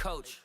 coach,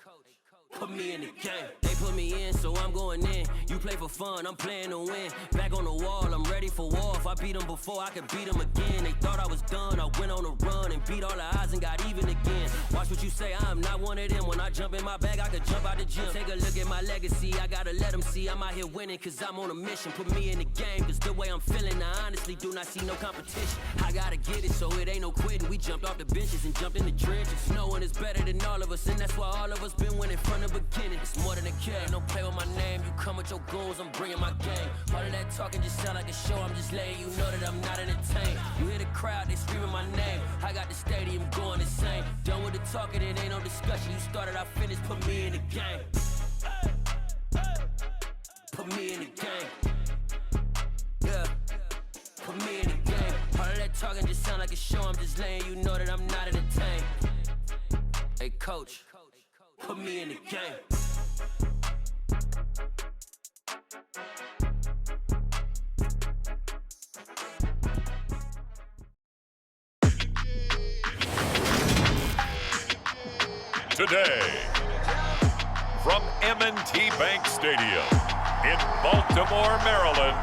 put me in the game. They put me in, so I'm going in. You play for fun, I'm playing to win. Back on the wall, I'm ready for war. If I beat them before, I could beat them again. They thought I was done, I went on a run and beat all the odds and got even again. Watch what you say, I'm not one of them. When I jump in my bag, I could jump out the gym. Take a look at my legacy, I gotta let them see I'm out here winning, cause I'm on a mission. Put me in the game, cause the way I'm feeling, I honestly do not see no competition. I gotta get it, so it ain't no quitting. We jumped off the benches and jumped in the trenches. No one is better than all of us, and that's why all of us been winning from the beginning. It's more than a game, don't play with my name. You come with your goons, I'm bringing my game. All of that talking just sound like a show, I'm just letting you know that I'm not entertained. You hear the crowd, they screaming my name. I got the stadium going insane. Done with the talking, it ain't no discussion. You started, I finished, put me in the game. Put me in the game. Yeah, put me in the game. All of that talking just sound like a show, I'm just letting you know that I'm not entertained. Hey coach, put me in the game. Today, from M&T Bank Stadium in Baltimore, Maryland,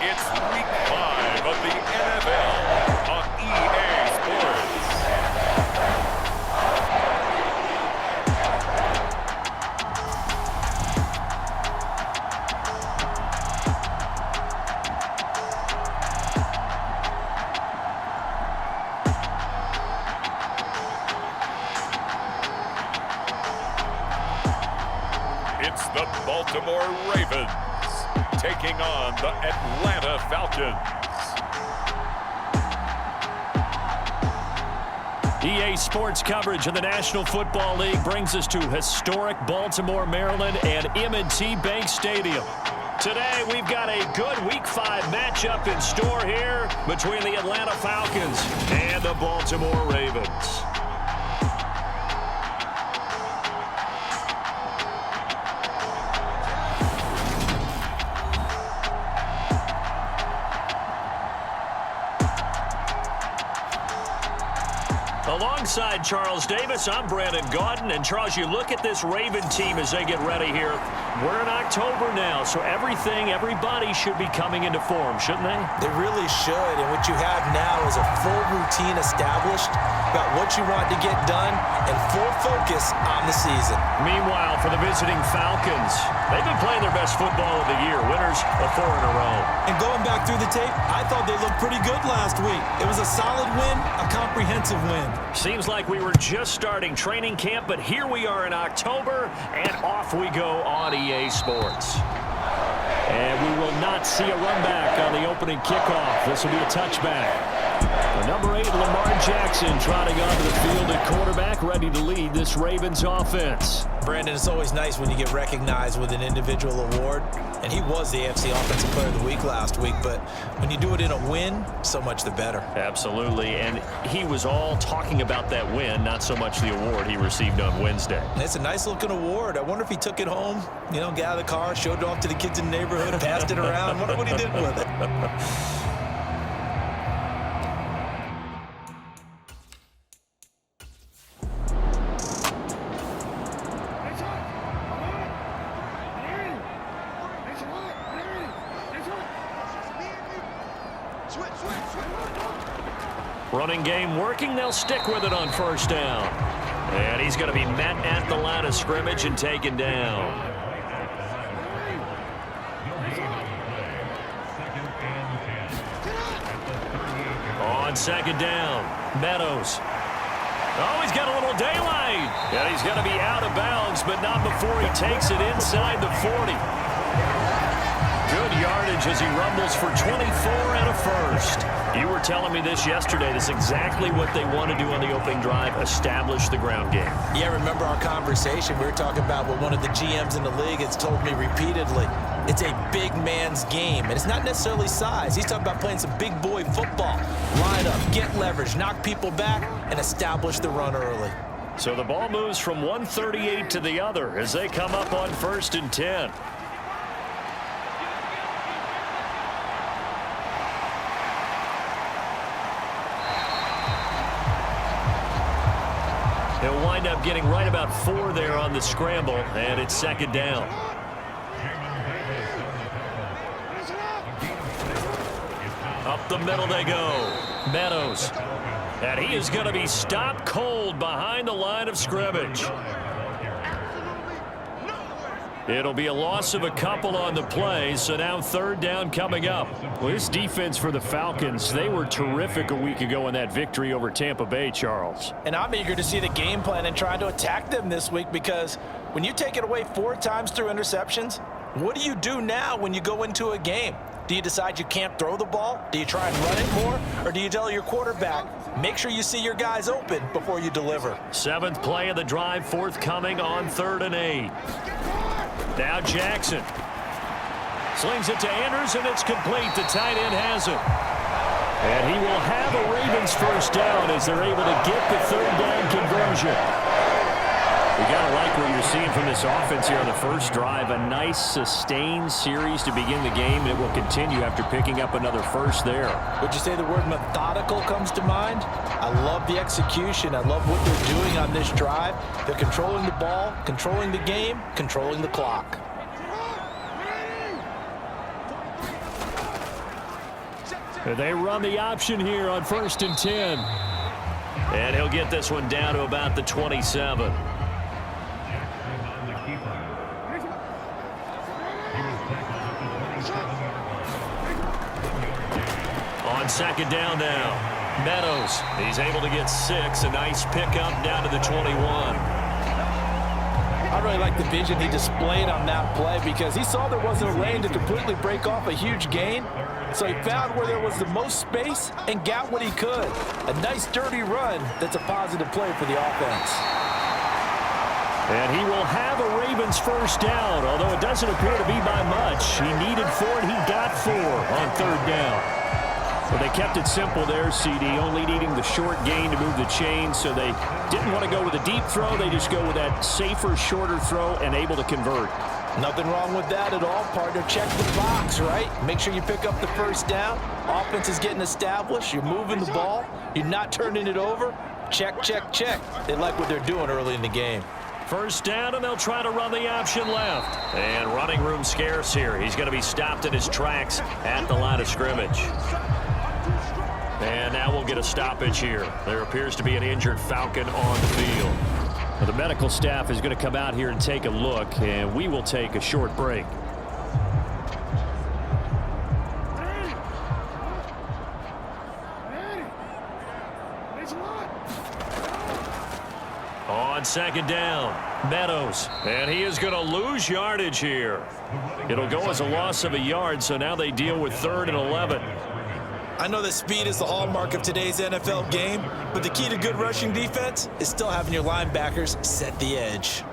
it's Week 5 of the NFL on EA Sports. It's the Baltimore Ravens taking on the Atlanta Falcons. EA Sports coverage of the National Football League brings us to historic Baltimore, Maryland and M&T Bank Stadium. Today, we've got a good Week 5 matchup in store here between the Atlanta Falcons and the Baltimore Ravens. Alongside Charles Davis, I'm Brandon Gaudin. And Charles, you look at this Raven team as they get ready here. We're in October now, so everybody should be coming into form, shouldn't they? They really should. And what you have now is a full routine established about what you want to get done and full focus on the season. Meanwhile, for the visiting Falcons, they've been playing their best football of the year. Winners of 4 in a row. And going back through the tape, I thought they looked pretty good last week. It was a solid win, a comprehensive win. Seems like we were just starting training camp, but here we are in October, and off we go on EA Sports. And we will not see a run back on the opening kickoff. This will be a touchback. The number 8, Lamar Jackson, trotting onto the field at quarterback, ready to lead this Ravens offense. Brandon, it's always nice when you get recognized with an individual award, and he was the AFC Offensive Player of the Week last week, but when you do it in a win, so much the better. Absolutely, and he was all talking about that win, not so much the award he received on Wednesday. It's a nice-looking award. I wonder if he took it home, got out of the car, showed it off to the kids in the neighborhood, passed it around. Wonder what he did with it. Running game working. They'll stick with it on first down. And he's going to be met at the line of scrimmage and taken down. On second down, Meadows. Oh, he's got a little daylight. And he's going to be out of bounds, but not before he takes it inside the 40. Good yardage as he rumbles for 24 and a first. You were telling me this yesterday. That's exactly what they want to do on the opening drive, establish the ground game. Yeah, remember our conversation. We were talking about what one of the GMs in the league has told me repeatedly. It's a big man's game, and it's not necessarily size. He's talking about playing some big boy football. Line up, get leverage, knock people back, and establish the run early. So the ball moves from 138 to the other as they come up on 1st and 10. He'll wind up getting right about 4 there on the scramble, and it's second down. Up the middle they go. Meadows. And he is going to be stopped cold behind the line of scrimmage. It'll be a loss of a couple on the play, so now third down coming up. Well, this defense for the Falcons, they were terrific a week ago in that victory over Tampa Bay, Charles. And I'm eager to see the game plan and try to attack them this week, because when you take it away 4 times through interceptions, what do you do now when you go into a game? Do you decide you can't throw the ball? Do you try and run it more? Or do you tell your quarterback, make sure you see your guys open before you deliver? 7th play of the drive, forthcoming on 3rd and 8. Now Jackson slings it to Andrews, and it's complete. The tight end has it. And he will have a Ravens first down as they're able to get the 3rd down conversion. You got to like what you're seeing from this offense here on the first drive. A nice sustained series to begin the game, and it will continue after picking up another first there. Would you say the word methodical comes to mind? I love the execution. I love what they're doing on this drive. They're controlling the ball, controlling the game, controlling the clock. They run the option here on 1st and 10. And he'll get this one down to about the 27. On 2nd down now. Meadows, he's able to get 6. A nice pickup down to the 21. I really like the vision he displayed on that play, because he saw there wasn't a lane to completely break off a huge gain. So he found where there was the most space and got what he could. A nice dirty run that's a positive play for the offense. And he will have a Ravens first down, although it doesn't appear to be by much. He needed 4, and he got 4 on 3rd down. Well, they kept it simple there, CD, only needing the short gain to move the chain, so they didn't want to go with a deep throw. They just go with that safer, shorter throw and able to convert. Nothing wrong with that at all, partner. Check the box, right? Make sure you pick up the first down. Offense is getting established. You're moving the ball. You're not turning it over. Check, check, check. They like what they're doing early in the game. First down, and they'll try to run the option left. And running room scarce here. He's going to be stopped in his tracks at the line of scrimmage. And now we'll get a stoppage here. There appears to be an injured Falcon on the field. Well, the medical staff is going to come out here and take a look, and we will take a short break. On 2nd down, Meadows, and he is going to lose yardage here. It'll go as a loss of a yard, so now they deal with 3rd and 11. I know that speed is the hallmark of today's NFL game, but the key to good rushing defense is still having your linebackers set the edge.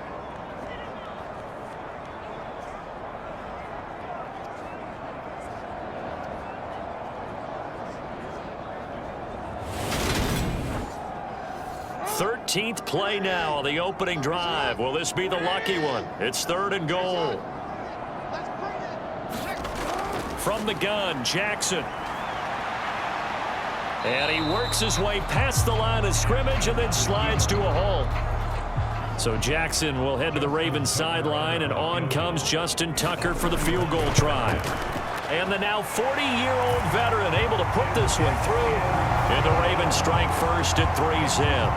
Thirteenth play now on the opening drive. Will this be the lucky one? It's 3rd and goal. From the gun, Jackson. And he works his way past the line of scrimmage and then slides to a halt. So Jackson will head to the Ravens sideline, and on comes Justin Tucker for the field goal try. And the now 40-year-old veteran able to put this one through. And the Ravens strike first at 3-zip.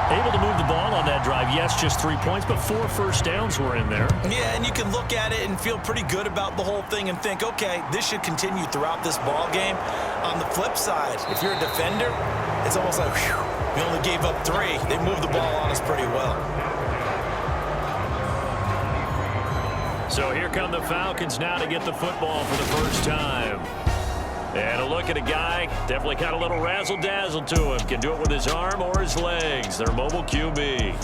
Able to move the ball on that drive. Yes, just 3 points, but 4 first downs were in there. Yeah, and you can look at it and feel pretty good about the whole thing and think, okay, this should continue throughout this ball game. On the flip side, if you're a defender, it's almost like, whew, we only gave up 3. They moved the ball on us pretty well. So here come the Falcons now to get the football for the first time. And a look at a guy, definitely got a little razzle-dazzle to him. Can do it with his arm or his legs. Their mobile QB.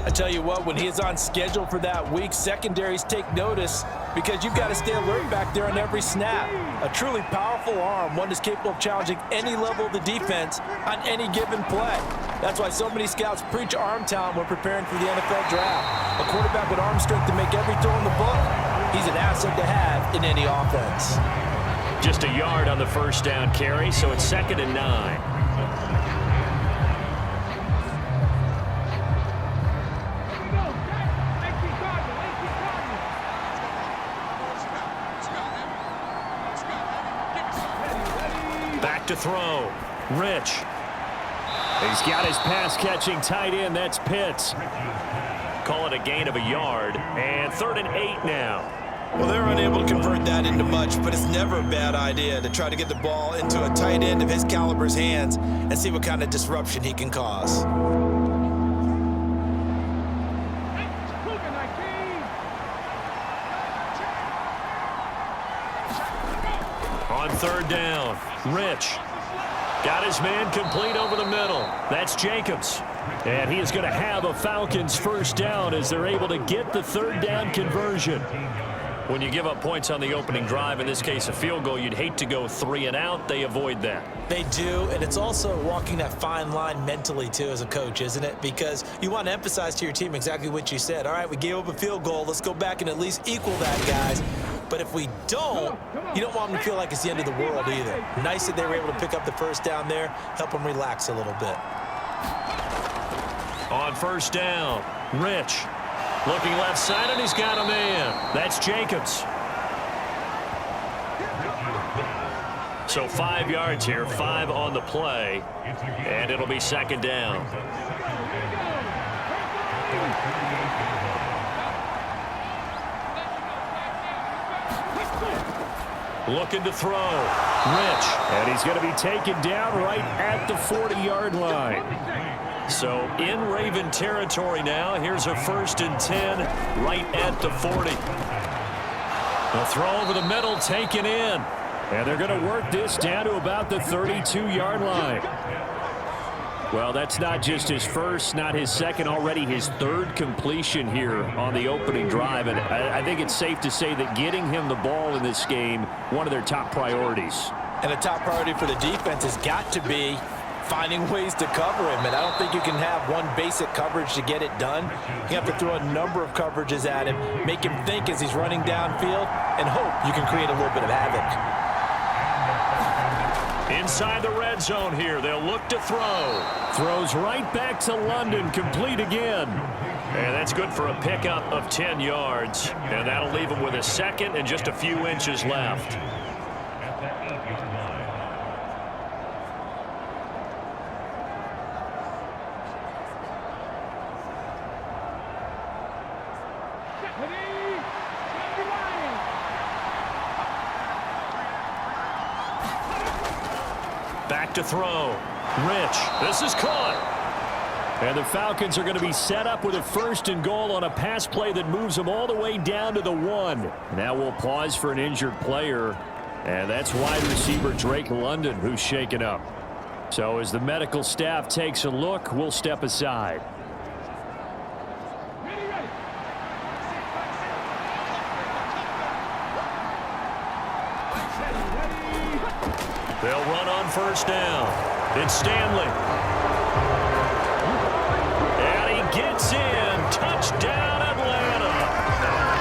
I tell you what, when he is on schedule for that week, secondaries take notice because you've got to stay alert back there on every snap. A truly powerful arm, one that's capable of challenging any level of the defense on any given play. That's why so many scouts preach arm talent when preparing for the NFL draft. A quarterback with arm strength to make every throw in the book, he's an asset to have in any offense. Just a yard on the first down carry, so it's 2nd and 9. Back to throw. Rich. He's got his pass-catching tight end. That's Pitts. Call it a gain of a yard. And 3rd and 8 now. Well, they're unable to convert that into much, but it's never a bad idea to try to get the ball into a tight end of his caliber's hands and see what kind of disruption he can cause. On 3rd down, Rich. Got his man complete over the middle. That's Jacobs. And he is going to have a Falcons first down as they're able to get the 3rd down conversion. When you give up points on the opening drive, in this case a field goal, you'd hate to go 3 and out. They avoid that. They do, and it's also walking that fine line mentally, too, as a coach, isn't it? Because you want to emphasize to your team exactly what you said. All right, we gave up a field goal. Let's go back and at least equal that, guys. But if we don't, you don't want them to feel like it's the end of the world either. Nice that they were able to pick up the first down there, help them relax a little bit. On 1st down, Rich. Looking left side, and he's got a man. That's Jacobs. So 5 yards here, 5 on the play, and it'll be 2nd down. Looking to throw. Rich. And he's going to be taken down right at the 40-yard line. So in Raven territory now. Here's a 1st and 10 right at the 40. A throw over the middle taken in. And they're going to work this down to about the 32-yard line. Well, that's not just his first, not his second, already his 3rd completion here on the opening drive. And I think it's safe to say that getting him the ball in this game, one of their top priorities. And a top priority for the defense has got to be finding ways to cover him. And I don't think you can have one basic coverage to get it done. You have to throw a number of coverages at him, make him think as he's running downfield, and hope you can create a little bit of havoc. Inside the red zone here, they'll look to throw. Throws right back to London, complete again. And that's good for a pickup of 10 yards. And that'll leave him with a 2nd and just a few inches left. Back to throw. Rich. This is caught. And the Falcons are going to be set up with a 1st and goal on a pass play that moves them all the way down to the 1. Now we'll pause for an injured player. And that's wide receiver Drake London who's shaken up. So as the medical staff takes a look, we'll step aside. They'll run on 1st down. It's Stanley. And he gets in. Touchdown, Atlanta.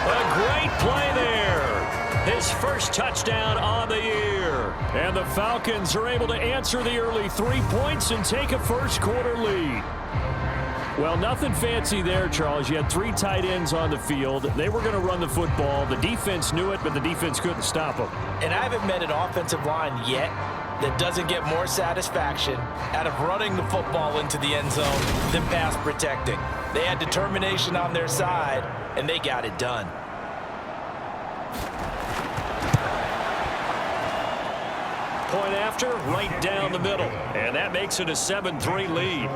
A great play there. His first touchdown on the year. And the Falcons are able to answer the early 3 points and take a first-quarter lead. Well, nothing fancy there, Charles. You had 3 tight ends on the field. They were going to run the football. The defense knew it, but the defense couldn't stop them. And I haven't met an offensive line yet that doesn't get more satisfaction out of running the football into the end zone than pass protecting. They had determination on their side, and they got it done. Point after, right down the middle. And that makes it a 7-3 lead.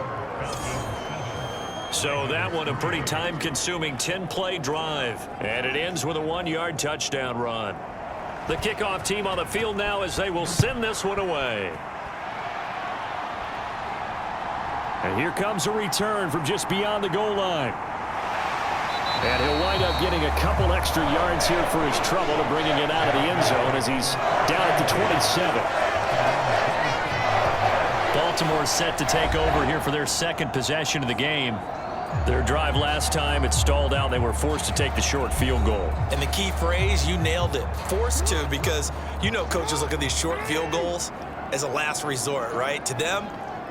So that one a pretty time-consuming 10-play drive. And it ends with a 1-yard touchdown run. The kickoff team on the field now as they will send this one away. And here comes a return from just beyond the goal line. And he'll wind up getting a couple extra yards here for his trouble to bringing it out of the end zone as he's down at the 27. Baltimore set to take over here for their 2nd possession of the game. Their drive last time, it stalled out. They were forced to take the short field goal. And the key phrase, you nailed it. Forced to, because you know coaches look at these short field goals as a last resort, right? To them,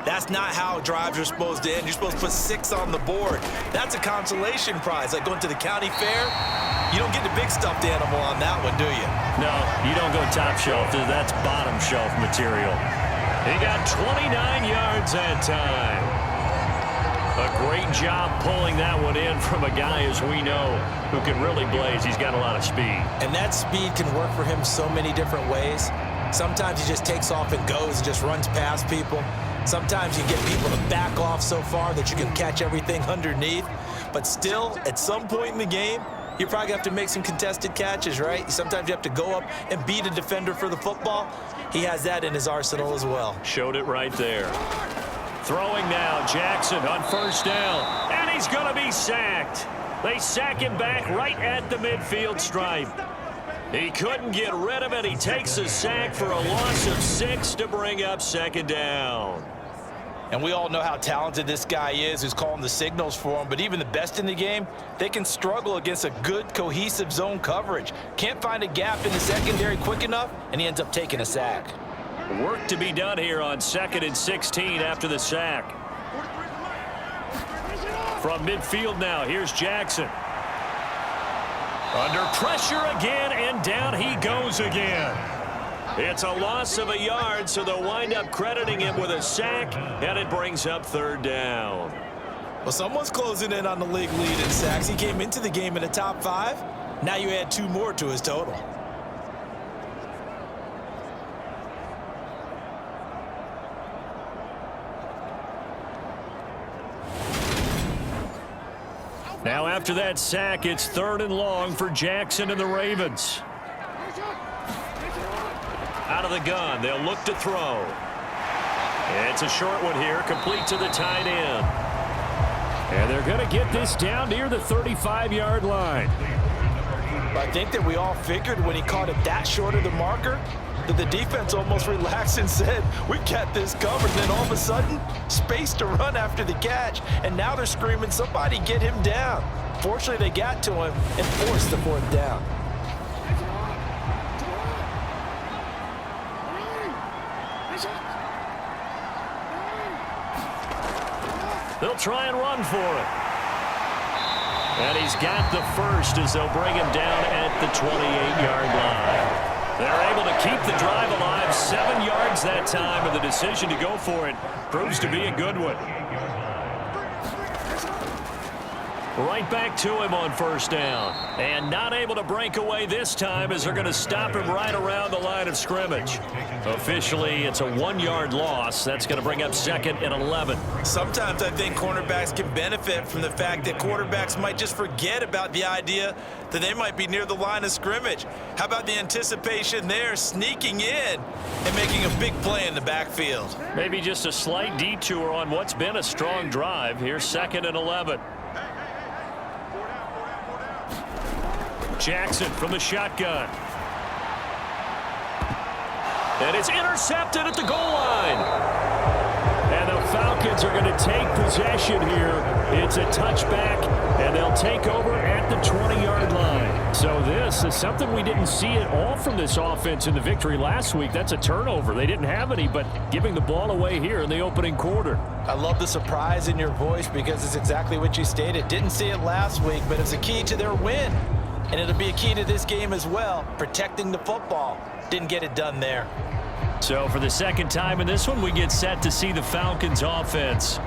that's not how drives are supposed to end. You're supposed to put 6 on the board. That's a consolation prize. Like going to the county fair, you don't get the big stuffed animal on that one, do you? No, you don't go top shelf. That's bottom shelf material. He got 29 yards that time. A great job pulling that one in from a guy, as we know, who can really blaze. He's got a lot of speed. And that speed can work for him so many different ways. Sometimes he just takes off and goes and just runs past people. Sometimes you get people to back off so far that you can catch everything underneath. But still, at some point in the game, you probably have to make some contested catches, right? Sometimes you have to go up and beat a defender for the football. He has that in his arsenal as well. Showed it right there. Throwing now, Jackson on first down, and he's going to be sacked. They sack him back right at the midfield stripe. He couldn't get rid of it. He takes a sack for a loss of 6 to bring up second down. And we all know how talented this guy is who's calling the signals for him, but even the best in the game, they can struggle against a good, cohesive zone coverage. Can't find a gap in the secondary quick enough, and he ends up taking a sack. Work to be done here on 2nd and 16 after the sack. From midfield now, here's Jackson. Under pressure again, and down he goes again. It's a loss of a yard, so they'll wind up crediting him with a sack, and it brings up 3rd down. Well, someone's closing in on the league lead in sacks. He came into the game in the top 5. Now you add 2 more to his total. Now after that sack, it's 3rd and long for Jackson and the Ravens. Out of the gun, they'll look to throw. It's a short one here, complete to the tight end. And they're going to get this down near the 35-yard line. I think that we all figured when he caught it that short of the marker that the defense almost relaxed and said, we got this covered. And then all of a sudden, space to run after the catch. And now they're screaming, somebody get him down. Fortunately, they got to him and forced the 4th down. They'll try and run for it. And he's got the first as they'll bring him down at the 28-yard line. They're able to keep the drive alive, 7 yards that time, and the decision to go for it proves to be a good one. Right back to him on first down. And not able to break away this time as they're going to stop him right around the line of scrimmage. Officially, it's a 1-yard loss. That's going to bring up 2nd and 11. Sometimes I think cornerbacks can benefit from the fact that quarterbacks might just forget about the idea that they might be near the line of scrimmage. How about the anticipation there, sneaking in and making a big play in the backfield? Maybe just a slight detour on what's been a strong drive. Here's 2nd and 11. Jackson from the shotgun. And it's intercepted at the goal line. And the Falcons are going to take possession here. It's a touchback, and they'll take over at the 20-yard line. So this is something we didn't see at all from this offense in the victory last week. That's a turnover. They didn't have any, but giving the ball away here in the opening quarter. I love the surprise in your voice because it's exactly what you stated. Didn't see it last week, but it's a key to their win. And it'll be a key to this game as well, protecting the football. Didn't get it done there. So for the 2nd time in this one, we get set to see the Falcons offense.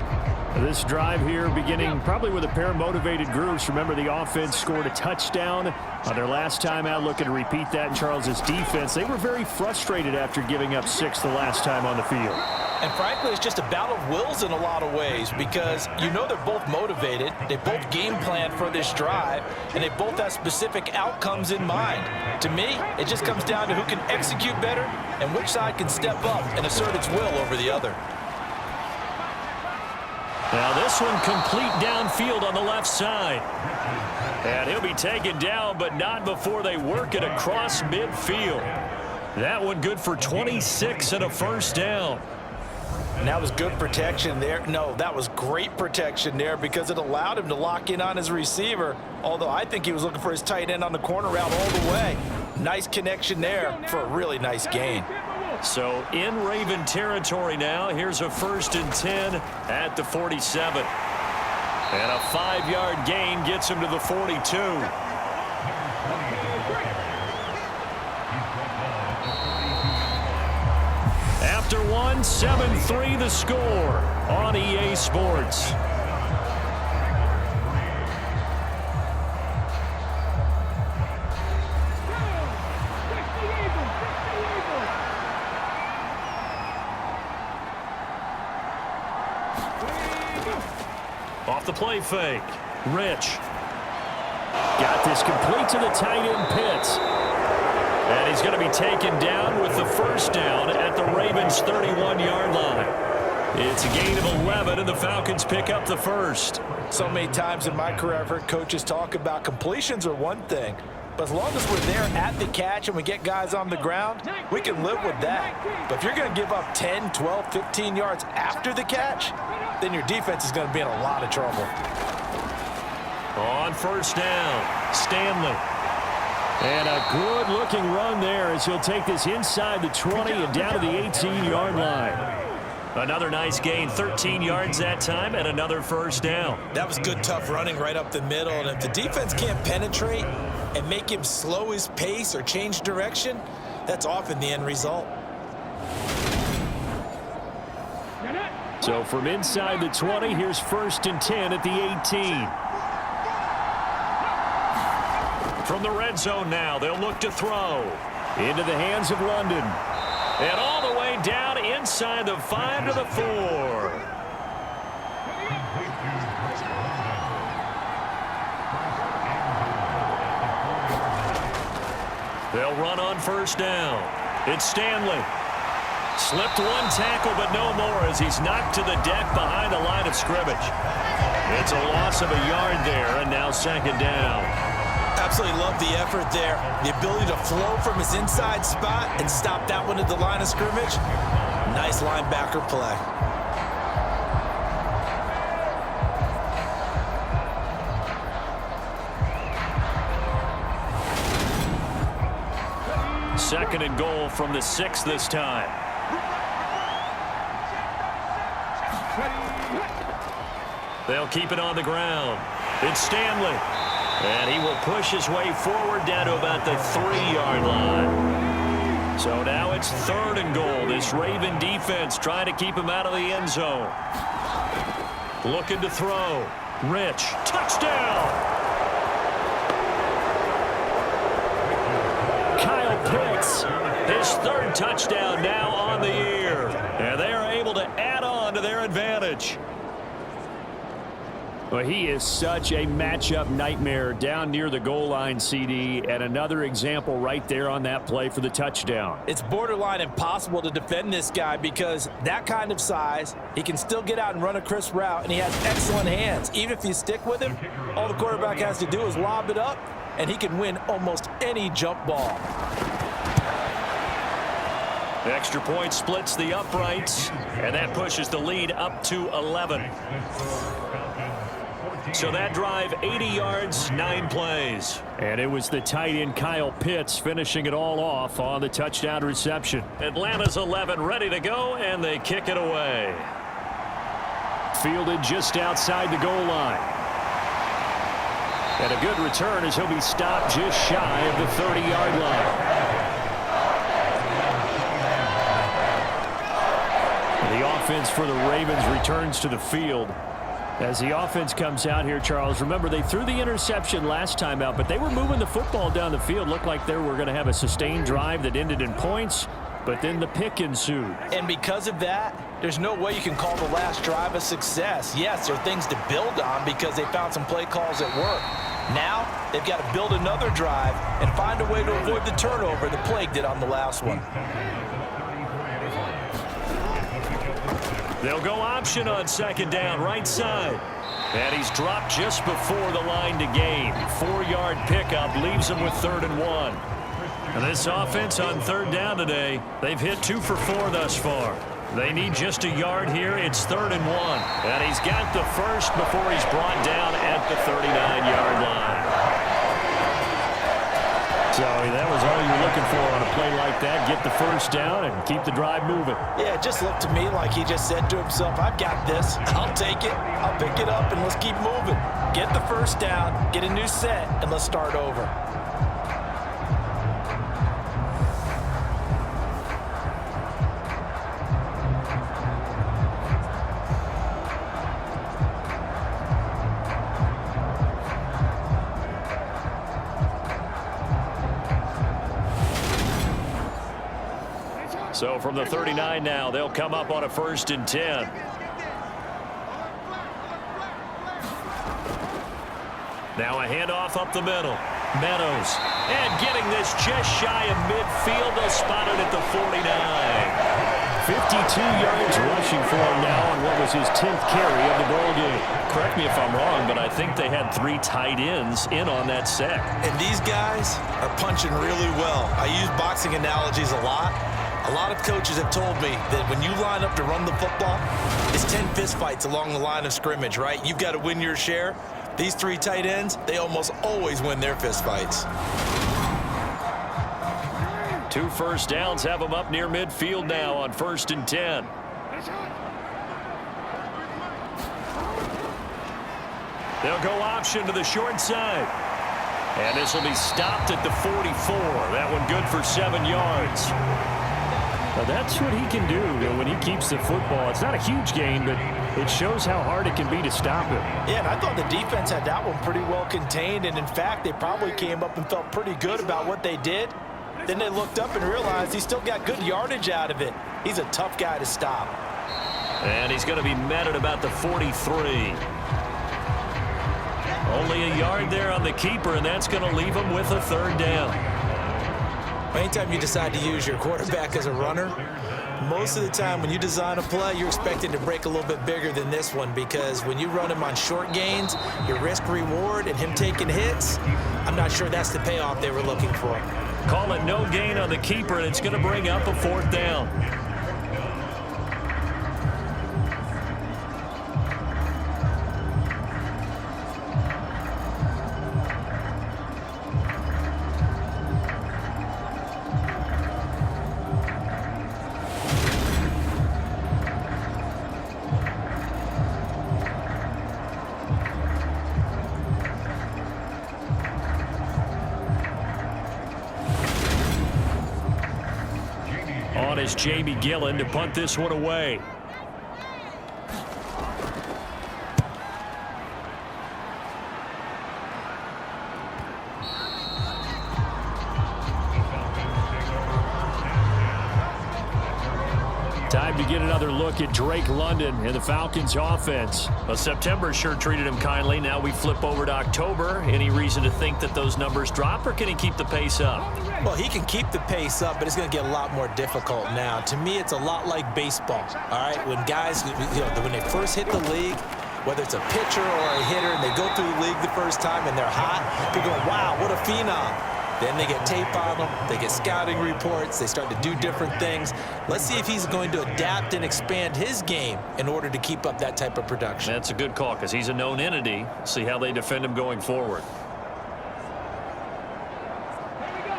This drive here beginning probably with a pair of motivated groups. Remember, the offense scored a touchdown on their last time out. Looking to repeat that in Charles's defense. They were very frustrated after giving up 6 the last time on the field. And frankly, it's just a battle of wills in a lot of ways because you know they're both motivated. They both game plan for this drive, and they both have specific outcomes in mind. To me, it just comes down to who can execute better and which side can step up and assert its will over the other. Now this one complete downfield on the left side. And he'll be taken down, but not before they work it across midfield. That one good for 26 and a first down. And that was good protection there. No, that was great protection there because it allowed him to lock in on his receiver, although I think he was looking for his tight end on the corner route all the way. Nice connection there for a really nice gain. So in Raven territory now, here's a 1st and 10 at the 47. And a 5-yard gain gets him to the 42. After one, 7-3 the score on EA Sports. Off the play fake. Rich. Got this complete to the tight end Pitts. And he's going to be taken down with the 1st down at the Ravens' 31-yard line. It's a gain of 11, and the Falcons pick up the 1st. So many times in my career, I've heard coaches talk about completions are one thing, but as long as we're there at the catch and we get guys on the ground, we can live with that. But if you're going to give up 10, 12, 15 yards after the catch, then your defense is going to be in a lot of trouble. On 1st down, Stanley. And a good-looking run there as he'll take this inside the 20 and down to the 18-yard line. Another nice gain, 13 yards that time, and another 1st down. That was good, tough running right up the middle. And if the defense can't penetrate and make him slow his pace or change direction, that's often the end result. So from inside the 20, here's 1st and 10 at the 18. From the red zone now, they'll look to throw. Into the hands of London. And all the way down inside the 5 to the 4. They'll run on 1st down. It's Stanley. Slipped one tackle, but no more as he's knocked to the deck behind the line of scrimmage. It's a loss of a yard there, and now 2nd down. Absolutely love the effort there. The ability to flow from his inside spot and stop that one at the line of scrimmage. Nice linebacker play. Second and goal from the 6 this time. They'll keep it on the ground. It's Stanley. And he will push his way forward down to about the 3-yard line. So now it's 3rd and goal. This Raven defense trying to keep him out of the end zone. Looking to throw. Rich. Touchdown! Kyle Pitts. His 3rd touchdown now on the year. And they are able to add on to their advantage. Well, he is such a matchup nightmare down near the goal line, CD, and another example right there on that play for the touchdown. It's borderline impossible to defend this guy because that kind of size, he can still get out and run a crisp route, and he has excellent hands. Even if you stick with him, all the quarterback has to do is lob it up, and he can win almost any jump ball. The extra point splits the uprights, and that pushes the lead up to 11. So that drive, 80 yards, 9 plays. And it was the tight end Kyle Pitts finishing it all off on the touchdown reception. Atlanta's 11 ready to go, and they kick it away. Fielded just outside the goal line. And a good return as he'll be stopped just shy of the 30-yard line. The offense for the Ravens returns to the field. As the offense comes out here, Charles, remember they threw the interception last time out, but they were moving the football down the field. Looked like they were going to have a sustained drive that ended in points, but then the pick ensued. And because of that, there's no way you can call the last drive a success. Yes, there are things to build on because they found some play calls that work. Now, they've got to build another drive and find a way to avoid the turnover the Plague did on the last one. They'll go option on 2nd down, right side. And he's dropped just before the line to gain. 4-yard pickup leaves him with 3rd and 1. And this offense on 3rd down today, they've hit 2 for 4 thus far. They need just a yard here. It's 3rd and 1. And he's got the first before he's brought down at the 39-yard line. So that was all you're looking for on a play like that. Get the first down and keep the drive moving. Yeah, it just looked to me like he just said to himself, I've got this. I'll take it. I'll pick it up, and let's keep moving. Get the first down, get a new set, and let's start over. So from the 39 now, they'll come up on a 1st and 10. Now a handoff up the middle. Meadows. And getting this just shy of midfield. They'll spot it at the 49. 52 yards rushing for him now on what was his 10th carry of the ball game. Correct me if I'm wrong, but I think they had 3 tight ends in on that set. And these guys are punching really well. I use boxing analogies a lot. A lot of coaches have told me that when you line up to run the football, it's 10 fistfights along the line of scrimmage, right? You've got to win your share. These 3 tight ends, they almost always win their fistfights. 2 first downs have them up near midfield now on 1st and 10. They'll go option to the short side. And this will be stopped at the 44. That one good for 7 yards. Now that's what he can do when he keeps the football. It's not a huge gain, but it shows how hard it can be to stop him. Yeah, and I thought the defense had that one pretty well contained, and in fact, they probably came up and felt pretty good about what they did. Then they looked up and realized he still got good yardage out of it. He's a tough guy to stop. And he's going to be met at about the 43. Only a yard there on the keeper, and that's going to leave him with a 3rd down. Anytime you decide to use your quarterback as a runner, most of the time when you design a play, you're expecting to break a little bit bigger than this one, because when you run him on short gains, your risk-reward and him taking hits, I'm not sure that's the payoff they were looking for. Call it no gain on the keeper, and it's going to bring up a 4th down. On is Jamie Gillen to punt this one away. Time to get another look at Drake London and the Falcons offense. Well, September sure treated him kindly. Now we flip over to October. Any reason to think that those numbers drop, or can he keep the pace up? Well, he can keep the pace up, but it's going to get a lot more difficult now. To me, it's a lot like baseball, all right? When guys, when they first hit the league, whether it's a pitcher or a hitter, and they go through the league the first time and they're hot, people go, wow, what a phenom. Then they get tape on them, they get scouting reports, they start to do different things. Let's see if he's going to adapt and expand his game in order to keep up that type of production. That's a good call, because he's a known entity. See how they defend him going forward.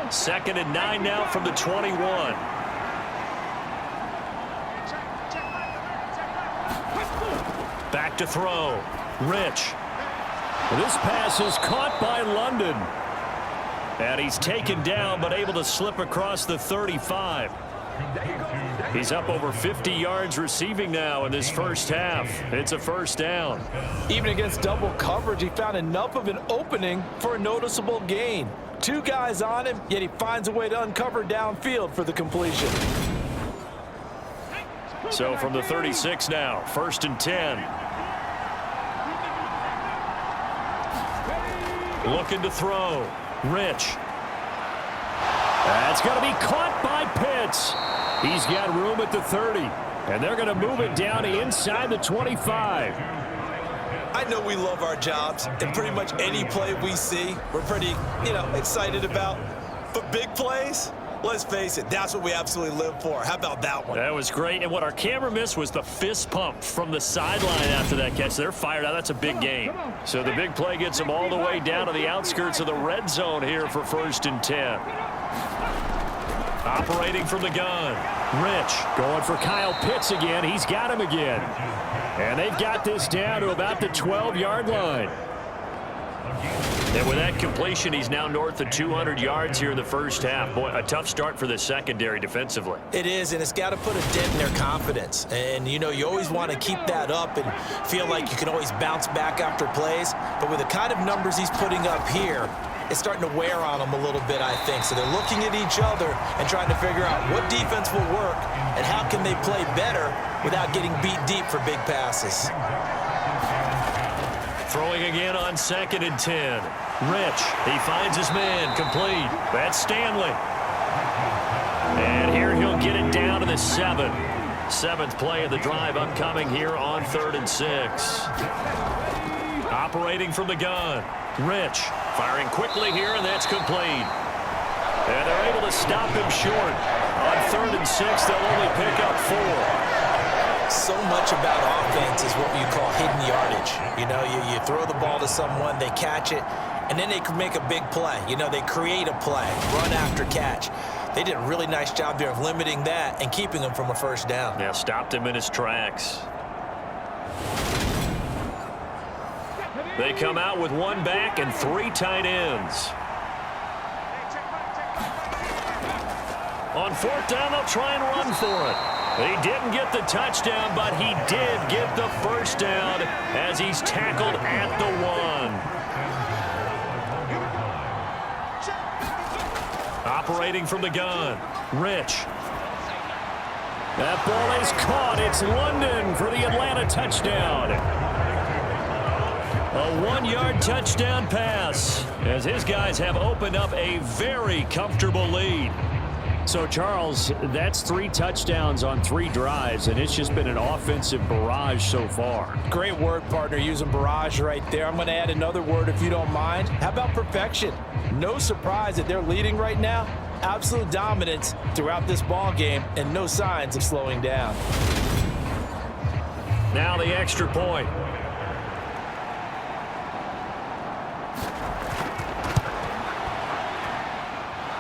2nd and 9 now from the 21. Back to throw. Rich. This pass is caught by London. And he's taken down, but able to slip across the 35. He's up over 50 yards receiving now in this first half. It's a 1st down. Even against double coverage, he found enough of an opening for a noticeable gain. 2 guys on him, yet he finds a way to uncover downfield for the completion. So from the 36 now, 1st and 10. Looking to throw. Rich. That's going to be caught by Pitts. He's got room at the 30. And they're going to move it down inside the 25. I know we love our jobs, and pretty much any play we see, we're pretty, excited about. But big plays, Let's face it, that's what we absolutely live for. How about that one? That was great. And what our camera missed was the fist pump from the sideline after that catch. They're fired out. That's a big game. So the big play gets them all the way down to the outskirts of the red zone here for 1st and 10. Operating from the gun. Rich going for Kyle Pitts again. He's got him again. And they've got this down to about the 12-yard line. And with that completion, he's now north of 200 yards here in the first half. Boy, a tough start for the secondary defensively. It is, and it's got to put a dent in their confidence. And, you know, you always want to keep that up and feel like you can always bounce back after plays. But with the kind of numbers he's putting up here, it's starting to wear on them a little bit, I think. So they're looking at each other and trying to figure out what defense will work and how can they play better without getting beat deep for big passes. Throwing again on 2nd and 10. Rich, he finds his man, complete. That's Stanley. And here he'll get it down to the 7. 7th play of the drive upcoming here on 3rd and 6. Operating from the gun. Rich firing quickly here, and that's complete. And they're able to stop him short. On 3rd and 6, they'll only pick up 4. So much about offense is what you call hidden yardage. You know, you throw the ball to someone, they catch it, and then they can make a big play. You know, they create a play, run after catch. They did a really nice job there of limiting that and keeping him from a first down. Yeah, stopped him in his tracks. They come out with 1 back and 3 tight ends. On 4th down, they'll try and run for it. He didn't get the touchdown, but he did get the first down as he's tackled at the 1. Operating from the gun. Rich. That ball is caught. It's London for the Atlanta touchdown. A 1-yard touchdown pass as his guys have opened up a very comfortable lead. So, Charles, that's 3 touchdowns on 3 drives, and it's just been an offensive barrage so far. Great word, partner, using barrage right there. I'm going to add another word if you don't mind. How about perfection? No surprise that they're leading right now. Absolute dominance throughout this ball game and no signs of slowing down. Now the extra point.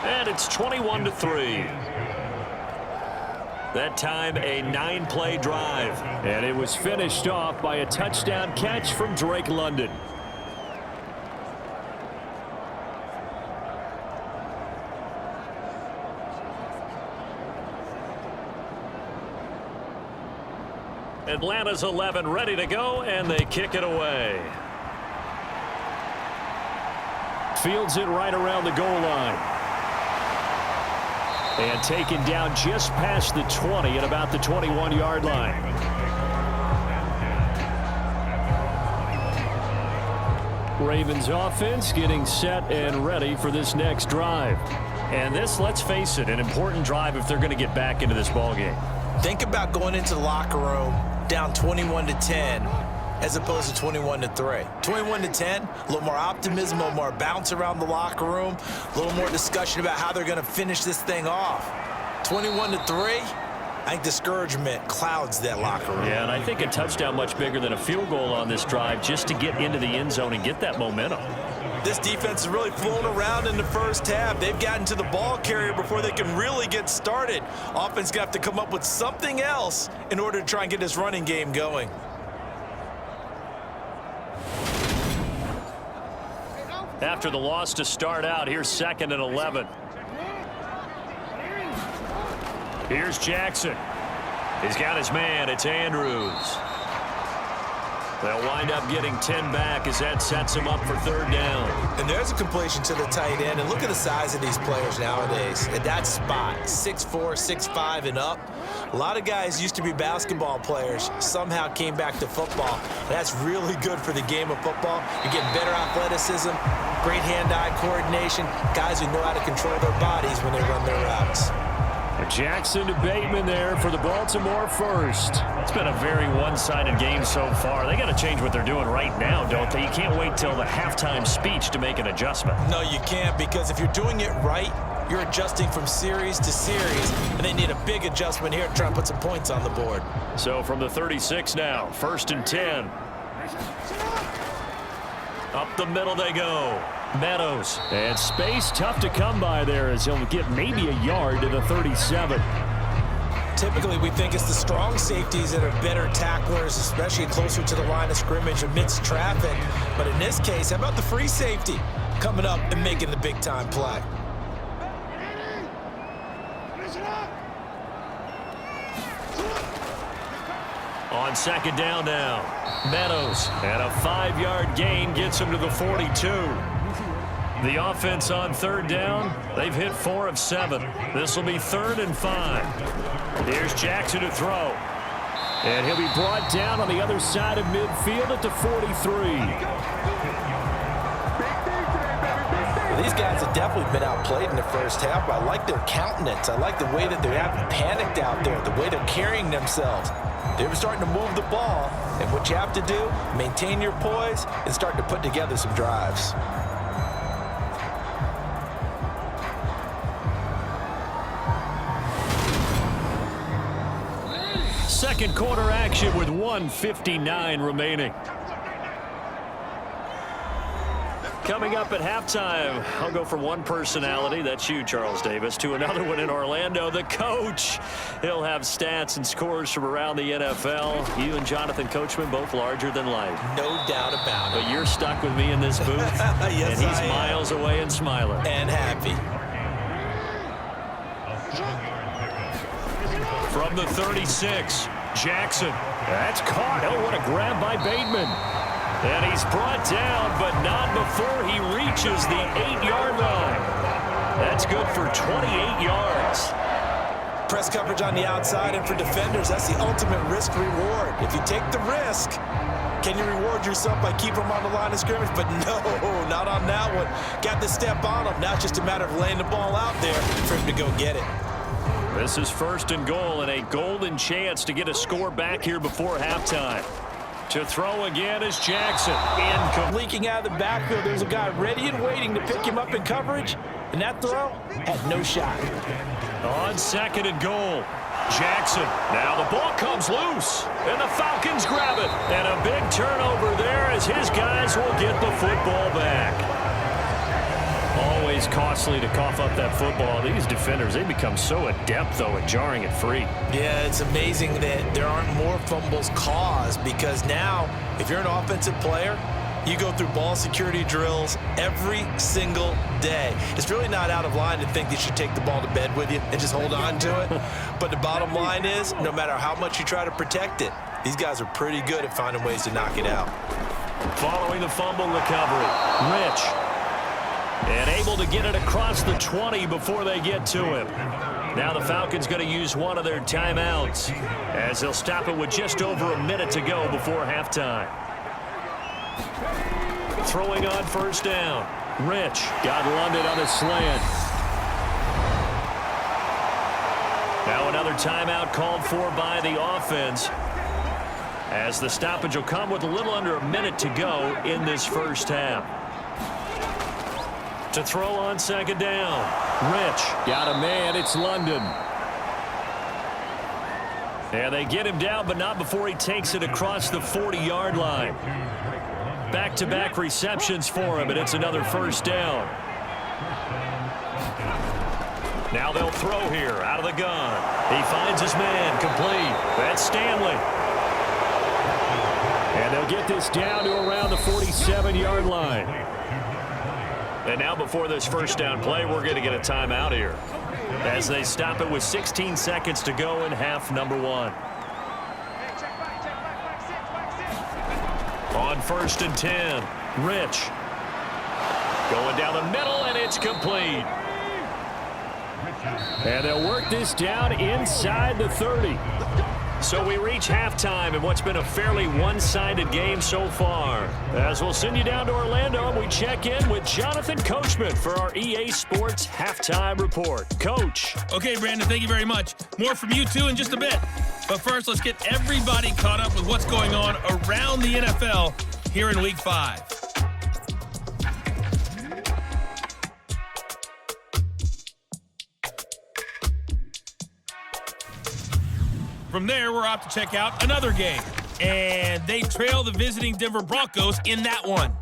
And it's 21-3. That time a 9-play drive. And it was finished off by a touchdown catch from Drake London. Atlanta's 11 ready to go, and they kick it away. Fields it right around the goal line. And taken down just past the 20 at about the 21-yard line. Ravens offense getting set and ready for this next drive. And this, let's face it, an important drive if they're going to get back into this ballgame. Think about going into the locker room down 21-10 as opposed to 21-3. 21-10, a little more optimism, a little more bounce around the locker room, a little more discussion about how they're going to finish this thing off. 21-3, I think discouragement clouds that locker room. Yeah, and I think a touchdown much bigger than a field goal on this drive just to get into the end zone and get that momentum. This defense is really flown around in the first half. They've gotten to the ball carrier before they can really get started. Offense going to have to come up with something else in order to try and get this running game going. After the loss to start out, here's 2nd and 11. Here's Jackson. He's got his man. It's Andrews. They'll wind up getting 10 back as that sets him up for 3rd down. And there's a completion to the tight end. And look at the size of these players nowadays. At that spot, 6'4", 6'5", and up. A lot of guys used to be basketball players, somehow came back to football. And that's really good for the game of football. You're getting better athleticism, great hand-eye coordination, guys who know how to control their bodies when they run their routes. Jackson to Bateman there for the Baltimore first. It's been a very one-sided game so far. They got to change what they're doing right now, don't they? You can't wait till the halftime speech to make an adjustment. No, you can't, because if you're doing it right, You're adjusting from series to series, and they need a big adjustment here to try and put some points on the board. So from the 36 now, 1st and 10. Up the middle they go. Meadows. And space tough to come by there as he'll get maybe a yard to the 37. Typically, we think it's the strong safeties that are better tacklers, especially closer to the line of scrimmage amidst traffic. But in this case, how about the free safety coming up and making the big-time play? On 2nd down now, Meadows, and a 5-yard gain gets him to the 42. The offense on 3rd down, they've hit 4 of 7. This will be 3rd and 5. Here's Jackson to throw. And he'll be brought down on the other side of midfield at the 43. These guys have definitely been outplayed in the first half, but I like their countenance. I like the way that they haven't panicked out there, the way they're carrying themselves. They're starting to move the ball, and what you have to do, maintain your poise and start to put together some drives. Second quarter action with 1:59 remaining. Coming up at halftime, I'll go from one personality, that's you, Charles Davis, to another one in Orlando, the coach. He'll have stats and scores from around the NFL. You and Jonathan Coachman, both larger than life. No doubt about it. But you're stuck with me in this booth, Yes, and he's miles away and smiling. And happy. From the 36, Jackson. That's caught. Oh, what a grab by Bateman. And he's brought down, but not before he reaches the 8-yard line. That's good for 28 yards. Press coverage on the outside, and for defenders, that's the ultimate risk-reward. If you take the risk, can you reward yourself by keeping them on the line of scrimmage? But no, not on that one. Got to step on them. Now it's just a matter of laying the ball out there for him to go get it. This is 1st and goal, and a golden chance to get a score back here before halftime. To throw again is Jackson. Leaking out of the backfield, there's a guy ready and waiting to pick him up in coverage, and that throw had no shot. On 2nd and goal, Jackson. Now the ball comes loose, and the Falcons grab it. And a big turnover there as his guys will get the football back. Always costly to cough up that football. These defenders, they become so adept, though, at jarring it free. Yeah, it's amazing that there aren't more fumbles caused, because now, if you're an offensive player, you go through ball security drills every single day. It's really not out of line to think you should take the ball to bed with you and just hold on to it. But the bottom line is, no matter how much you try to protect it, these guys are pretty good at finding ways to knock it out. Following the fumble recovery, Rich. And able to get it across the 20 before they get to him. Now the Falcons going to use one of their timeouts as they'll stop it with just over a minute to go before halftime. Throwing on 1st down. Rich got London on a slant. Now another timeout called for by the offense, as the stoppage will come with a little under a minute to go in this first half. To throw on 2nd down. Rich got a man. It's London. And they get him down, but not before he takes it across the 40-yard line. Back-to-back receptions for him, and it's another 1st down. Now they'll throw here out of the gun. He finds his man, complete. That's Stanley. And they'll get this down to around the 47-yard line. And now before this 1st down play, we're going to get a timeout here as they stop it with 16 seconds to go in half number 1. On 1st and 10, Rich. Going down the middle, and it's complete. And they'll work this down inside the 30. So we reach halftime in what's been a fairly one-sided game so far. As we'll send you down to Orlando, and we check in with Jonathan Coachman for our EA Sports Halftime Report. Coach. Okay, Brandon, thank you very much. More from you, too, in just a bit. But first, let's get everybody caught up with what's going on around the NFL here in Week 5. From there, we're off to check out another game. And they trail the visiting Denver Broncos in that one.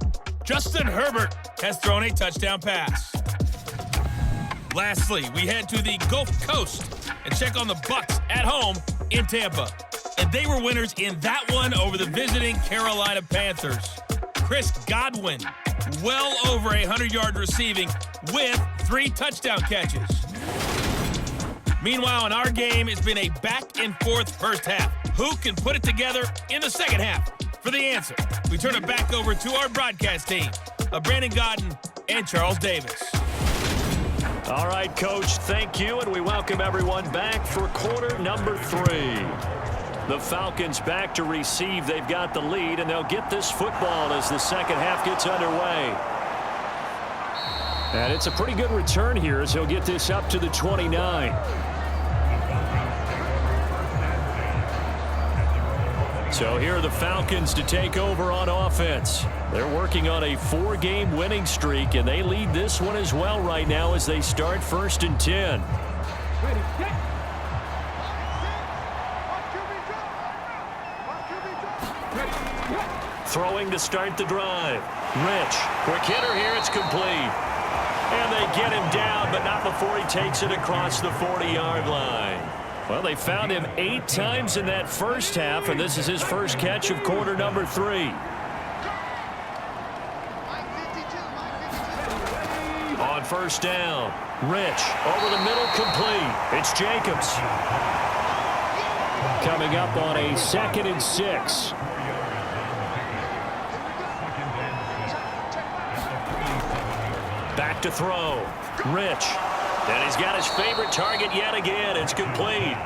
Justin Herbert has thrown a touchdown pass. Lastly, we head to the Gulf Coast and check on the Bucs at home in Tampa. And they were winners in that one over the visiting Carolina Panthers. Chris Godwin, well over 100 yards receiving with 3 touchdown catches. Meanwhile, in our game, it's been a back-and-forth first half. Who can put it together in the second half? For the answer, we turn it back over to our broadcast team of Brandon Godden and Charles Davis. All right, Coach, thank you, and we welcome everyone back for quarter number 3. The Falcons back to receive. They've got the lead, and they'll get this football as the second half gets underway. And it's a pretty good return here as he'll get this up to the 29. So here are the Falcons to take over on offense. They're working on a 4-game winning streak, and they lead this one as well right now as they start 1st and 10. Throwing to start the drive. Rich. Quick hitter here. It's complete. And they get him down, but not before he takes it across the 40-yard line. Well, they found him 8 times in that first half, and this is his first catch of quarter number 3. On first down, Rich over the middle, complete. It's Jacobs. Coming up on a 2nd and 6. Back to throw. Rich. And he's got his favorite target yet again. It's complete.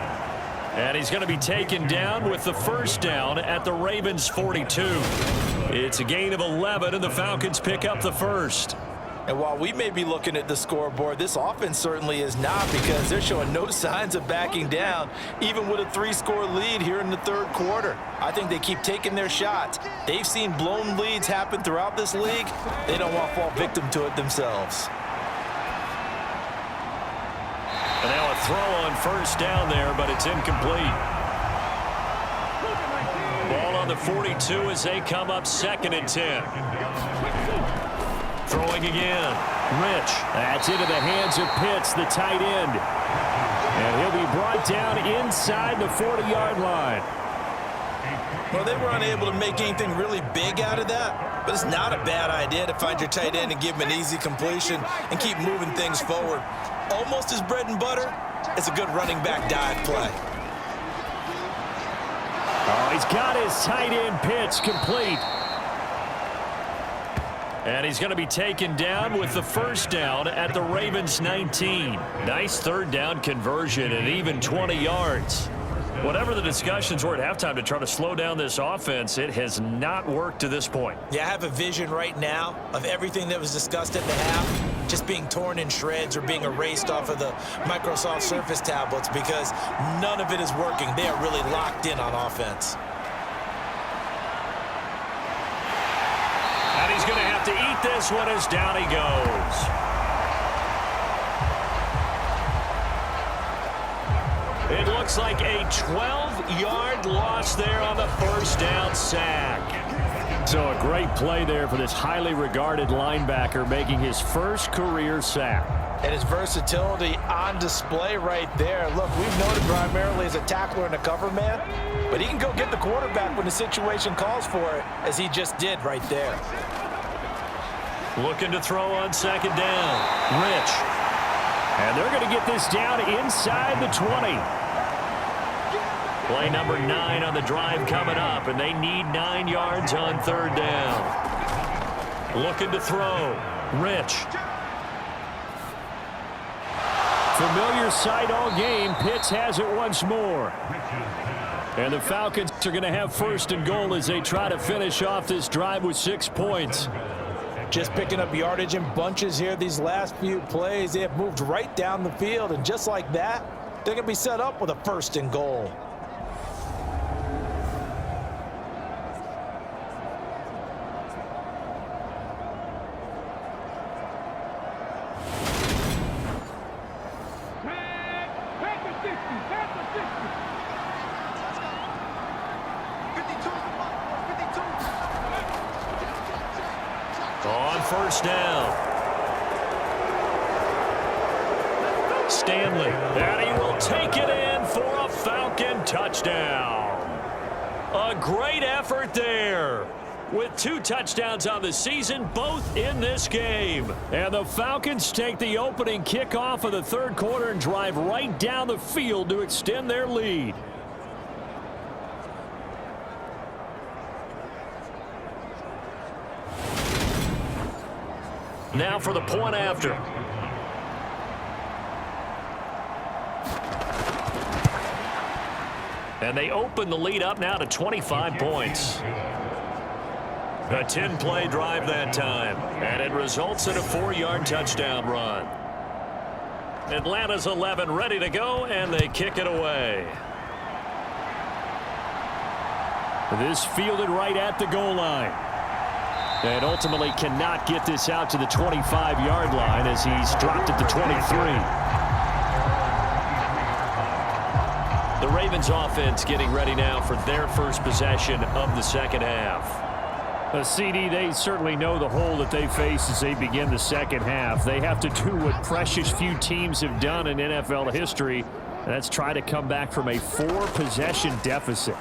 And he's going to be taken down with the first down at the Ravens' 42. It's a gain of 11, and the Falcons pick up the first. And while we may be looking at the scoreboard, this offense certainly is not, because they're showing no signs of backing down, even with a 3-score lead here in the 3rd quarter. I think they keep taking their shots. They've seen blown leads happen throughout this league. They don't want to fall victim to it themselves. And now a throw on first down there, but it's incomplete. Ball on the 42 as they come up 2nd and 10. Throwing again. Rich. That's into the hands of Pitts, the tight end. And he'll be brought down inside the 40-yard line. Well, they were unable to make anything really big out of that, but it's not a bad idea to find your tight end and give him an easy completion and keep moving things forward. Almost his bread and butter. It's a good running back dive play. Oh, he's got his tight end Pitts complete. And he's going to be taken down with the first down at the Ravens' 19. Nice 3rd down conversion and even 20 yards. Whatever the discussions were at halftime to try to slow down this offense, it has not worked to this point. Yeah, I have a vision right now of everything that was discussed at the half just being torn in shreds or being erased off of the Microsoft Surface tablets, because none of it is working. They are really locked in on offense. And he's going to have to eat this one as down he goes. It looks like a 12-yard loss there on the first down sack. So a great play there for this highly regarded linebacker, making his first career sack. And his versatility on display right there. Look, we've known him primarily as a tackler and a cover man, but he can go get the quarterback when the situation calls for it, as he just did right there. Looking to throw on 2nd down. Rich. And they're going to get this down inside the 20. Play number 9 on the drive coming up, and they need 9 yards on 3rd down. Looking to throw. Rich. Familiar sight all game. Pitts has it once more. And the Falcons are going to have 1st and goal as they try to finish off this drive with 6 points. Just picking up yardage in bunches here these last few plays. They have moved right down the field, and just like that, they're going to be set up with a 1st and goal. first down. Stanley, and he will take it in for a Falcon touchdown. A great effort there. With 2 touchdowns on the season, both in this game. And the Falcons take the opening kickoff of the third quarter and drive right down the field to extend their lead. Now for the point after. And they open the lead up now to 25 points. A 10-play drive that time, and it results in a 4-yard touchdown run. Atlanta's 11 ready to go, and they kick it away. This fielded right at the goal line. And ultimately cannot get this out to the 25-yard line as he's dropped it to 23. The Ravens offense getting ready now for their first possession of the second half. A CD, they certainly know the hole that they face as they begin the second half. They have to do what precious few teams have done in NFL history, and that's try to come back from a 4-possession deficit.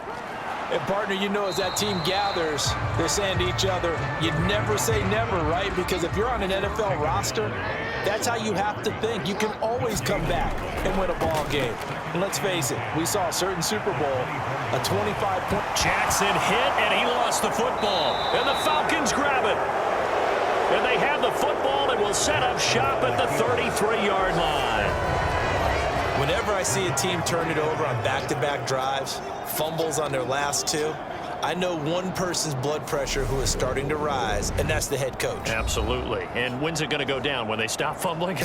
And, partner, you know, as that team gathers, they're saying to each other, you never say never, right? Because if you're on an NFL roster, that's how you have to think. You can always come back and win a ball game. And let's face it, we saw a certain Super Bowl, a 25-point. Jackson hit, and he lost the football. And the Falcons grab it. And they have the football and will set up shop at the 33-yard line. Whenever I see a team turn it over on back-to-back drives, fumbles on their last 2, I know one person's blood pressure who is starting to rise, and that's the head coach. Absolutely. And when's it going to go down? When they stop fumbling?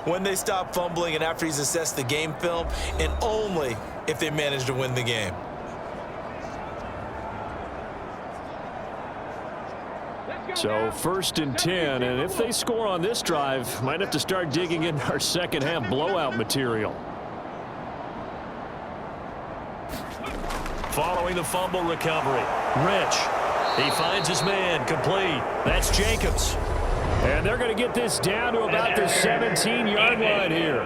When they stop fumbling and after he's assessed the game film, and only if they manage to win the game. So 1st and 10, and if they score on this drive, might have to start digging in our second half blowout material. Following the fumble recovery, Rich. He finds his man, complete. That's Jacobs. And they're going to get this down to about the 17-yard line here.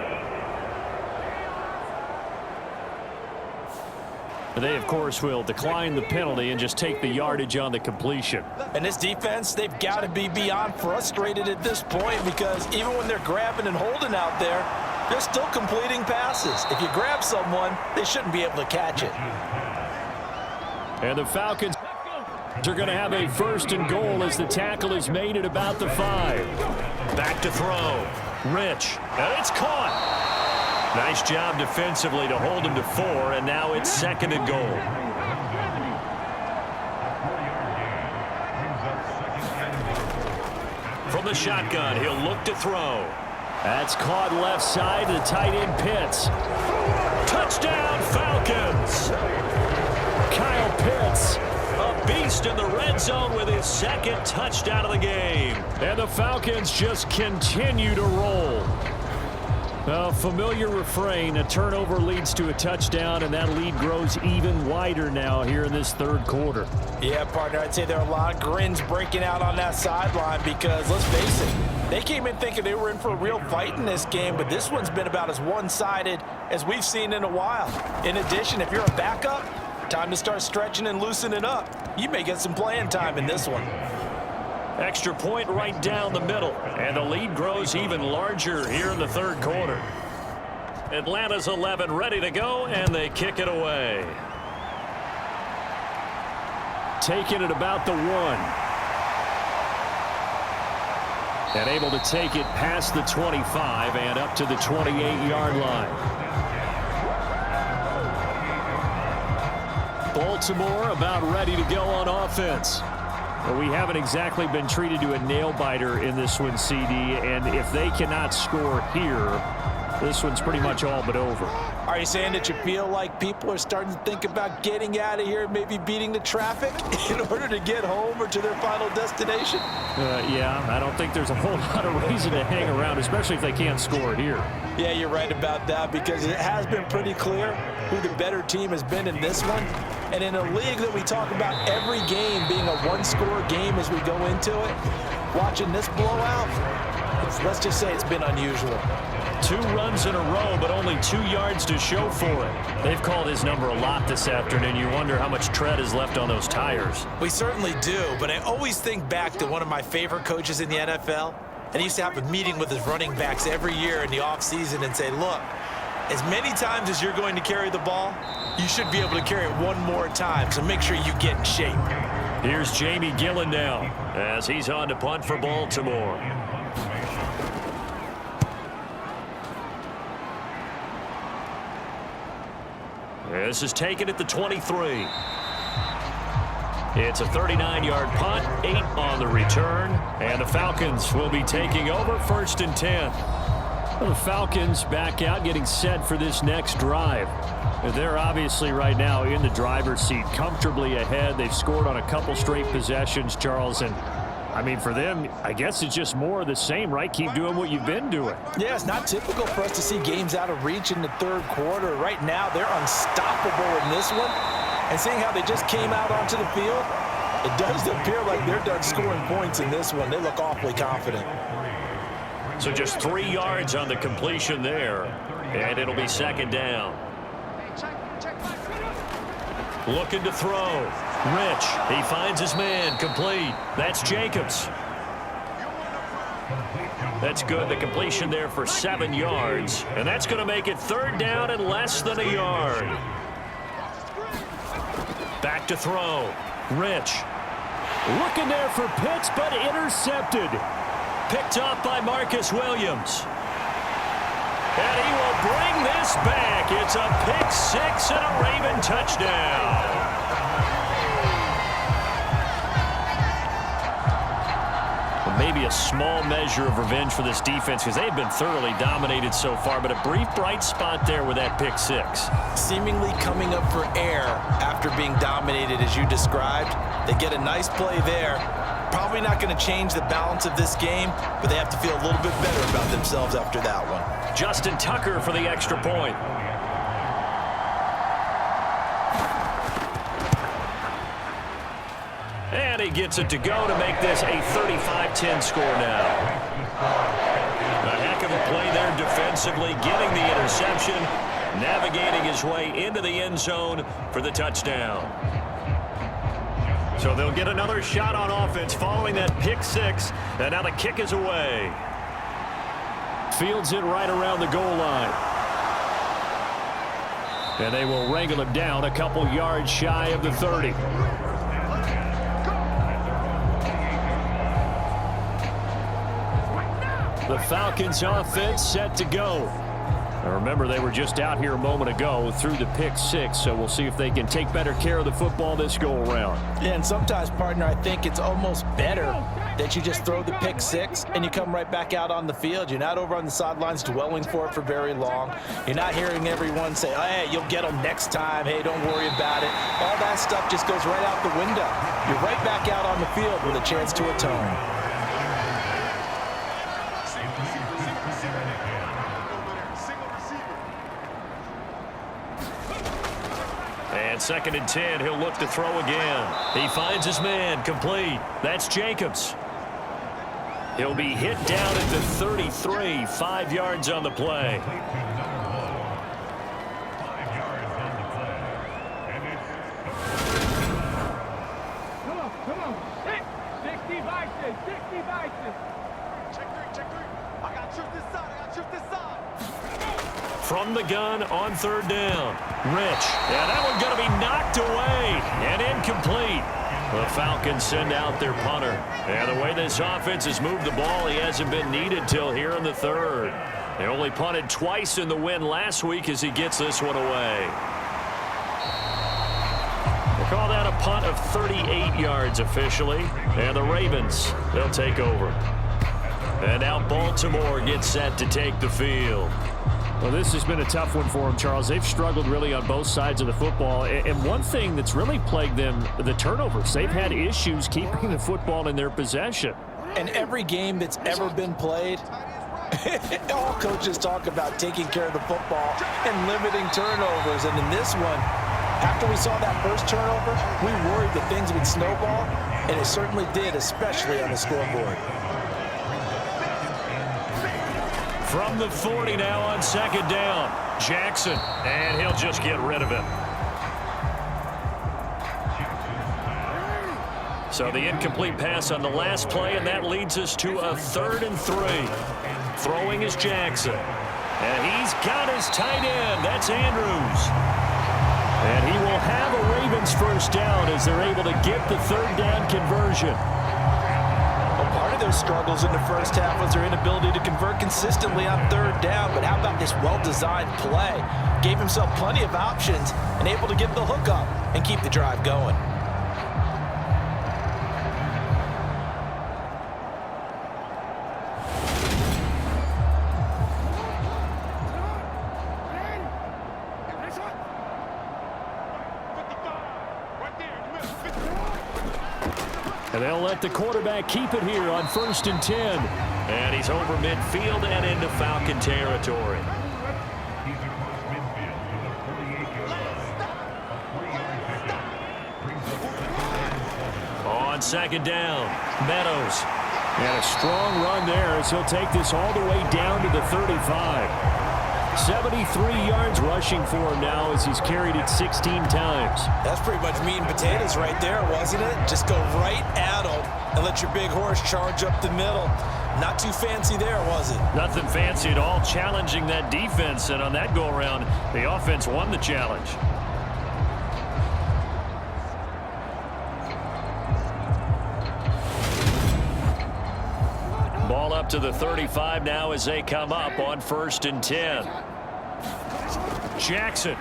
They, of course, will decline the penalty and just take the yardage on the completion. And this defense, they've got to be beyond frustrated at this point because even when they're grabbing and holding out there, they're still completing passes. If you grab someone, they shouldn't be able to catch it. And the Falcons are going to have a 1st and goal as the tackle is made at about the 5. Back to throw. Rich. And it's caught. Nice job defensively to hold him to 4, and now it's 2nd and goal. From the shotgun, he'll look to throw. That's caught left side to the tight end Pitts. Touchdown, Falcons! Kyle Pitts, a beast in the red zone with his 2nd touchdown of the game. And the Falcons just continue to roll. A familiar refrain, a turnover leads to a touchdown, and that lead grows even wider now here in this third quarter. Yeah, partner, I'd say there are a lot of grins breaking out on that sideline because, let's face it, they came in thinking they were in for a real fight in this game, but this one's been about as one-sided as we've seen in a while. In addition, if you're a backup, time to start stretching and loosening up. You may get some playing time in this one. Extra point right down the middle, and the lead grows even larger here in the third quarter. Atlanta's 11 ready to go, and they kick it away. Taking it about the 1. And able to take it past the 25 and up to the 28-yard line. Baltimore about ready to go on offense. Well, we haven't exactly been treated to a nail-biter in this one, CD, and if they cannot score here, this one's pretty much all but over. Are you saying that you feel like people are starting to think about getting out of here, maybe beating the traffic in order to get home or to their final destination? Yeah, I don't think there's a whole lot of reason to hang around, especially if they can't score here. Yeah, you're right about that because it has been pretty clear who the better team has been in this one. And in a league that we talk about every game being a one-score game as we go into it, watching this blowout, let's just say it's been unusual. 2 runs in a row, but only 2 yards to show for it. They've called his number a lot this afternoon. You wonder how much tread is left on those tires. We certainly do, but I always think back to one of my favorite coaches in the NFL, and he used to have a meeting with his running backs every year in the offseason and say, look, as many times as you're going to carry the ball, you should be able to carry it one more time, so make sure you get in shape. Here's Jamie Gillen now as he's on to punt for Baltimore. This is taken at the 23. It's a 39-yard punt, 8 on the return, and the Falcons will be taking over 1st and 10. Well, the Falcons back out, getting set for this next drive. They're obviously right now in the driver's seat, comfortably ahead. They've scored on a couple straight possessions, Charles, and I mean, for them, I guess it's just more of the same, right? Keep doing what you've been doing. Yeah, it's not typical for us to see games out of reach in the 3rd quarter. Right now, they're unstoppable in this one. And seeing how they just came out onto the field, it does appear like they're done scoring points in this one. They look awfully confident. So just 3 yards on the completion there, and it'll be 2nd down. Looking to throw. Rich, he finds his man, complete. That's Jacobs. That's good, the completion there for 7 yards. And that's going to make it 3rd down and less than a yard. Back to throw. Rich. Looking there for Pitts, but intercepted. Picked off by Marcus Williams. And he will bring this back. It's a pick 6 and a Raven touchdown. Maybe a small measure of revenge for this defense because they've been thoroughly dominated so far, but a brief bright spot there with that pick 6. Seemingly coming up for air after being dominated as you described. They get a nice play there. Probably not going to change the balance of this game, but they have to feel a little bit better about themselves after that one. Justin Tucker for the extra point. And he gets it to go to make this a 35-10 score now. A heck of a play there defensively, getting the interception, navigating his way into the end zone for the touchdown. So they'll get another shot on offense following that pick 6, and now the kick is away. Fields it right around the goal line. And they will wrangle him down a couple yards shy of the 30. The Falcons offense set to go. Now remember, they were just out here a moment ago through the pick 6, so we'll see if they can take better care of the football this go-around. Yeah, and sometimes, partner, I think it's almost better that you just throw the pick 6 and you come right back out on the field. You're not over on the sidelines dwelling for it for very long. You're not hearing everyone say, oh, hey, you'll get them next time. Hey, don't worry about it. All that stuff just goes right out the window. You're right back out on the field with a chance to atone. And 2nd and 10, he'll look to throw again. He finds his man, complete. That's Jacobs. He'll be hit down at the 33, 5 yards on the play. Come on. 60 vices, 60 vices. Check 3. I got to shoot this side. From the gun on 3rd down. Rich. Yeah, that one's going to be knocked away and incomplete. The Falcons send out their punter. And the way this offense has moved the ball, he hasn't been needed till here in the 3rd. They only punted twice in the win last week as he gets this one away. They call that a punt of 38 yards officially. And the Ravens, they'll take over. And now Baltimore gets set to take the field. Well, this has been a tough one for them, Charles. They've struggled really on both sides of the football. And one thing that's really plagued them, the turnovers. They've had issues keeping the football in their possession. And every game that's ever been played, all coaches talk about taking care of the football and limiting turnovers. And in this one, after we saw that first turnover, we worried that things would snowball. And it certainly did, especially on the scoreboard. From the 40 now on second down. Jackson, and he'll just get rid of it. So the incomplete pass on the last play, and that leads us to a 3rd and 3. Throwing is Jackson. And he's got his tight end. That's Andrews. And he will have a Ravens first down as they're able to get the 3rd down conversion. Well, part of their struggles in the first half was their inability to convert consistently on 3rd down. But how about this well-designed play? Gave himself plenty of options and able to get the hook up and keep the drive going. And they'll let the quarterback keep it here on 1st and 10. And he's over midfield and into Falcon territory. On second down, Meadows. And a strong run there as he'll take this all the way down to the 35. 73 yards rushing for him now as he's carried it 16 times. That's pretty much meat and potatoes right there, wasn't it? Just go right at him and let your big horse charge up the middle. Not too fancy there, was it? Nothing fancy at all, challenging that defense, and on that go-around, the offense won the challenge. Ball up to the 35 now as they come up on 1st and 10. Jackson.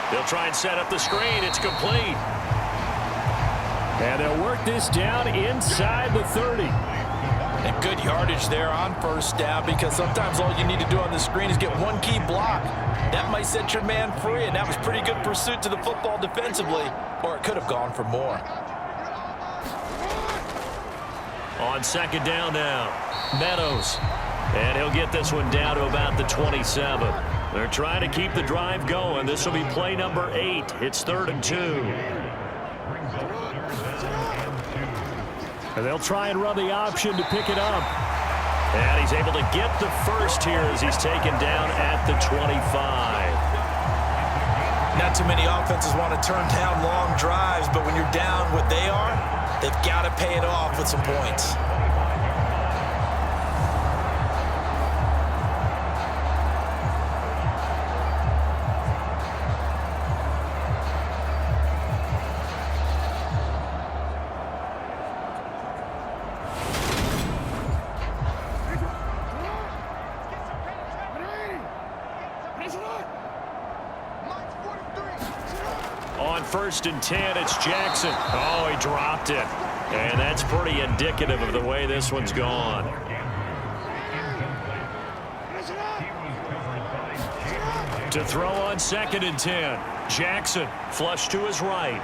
They'll try and set up the screen. It's complete. And they'll work this down inside the 30. And good yardage there on 1st down, because sometimes all you need to do on the screen is get one key block. That might set your man free, and that was pretty good pursuit to the football defensively, or it could have gone for more. On second down now, Meadows. And he'll get this one down to about the 27. They're trying to keep the drive going. This will be play number 8. It's 3rd and 2. And they'll try and run the option to pick it up. And he's able to get the first here as he's taken down at the 25. Not too many offenses want to turn down long drives, but when you're down what they are, they've got to pay it off with some points. On 1st and 10, it's Jackson. Oh, he dropped it. And that's pretty indicative of the way this one's gone. To throw on 2nd and 10. Jackson, flush to his right.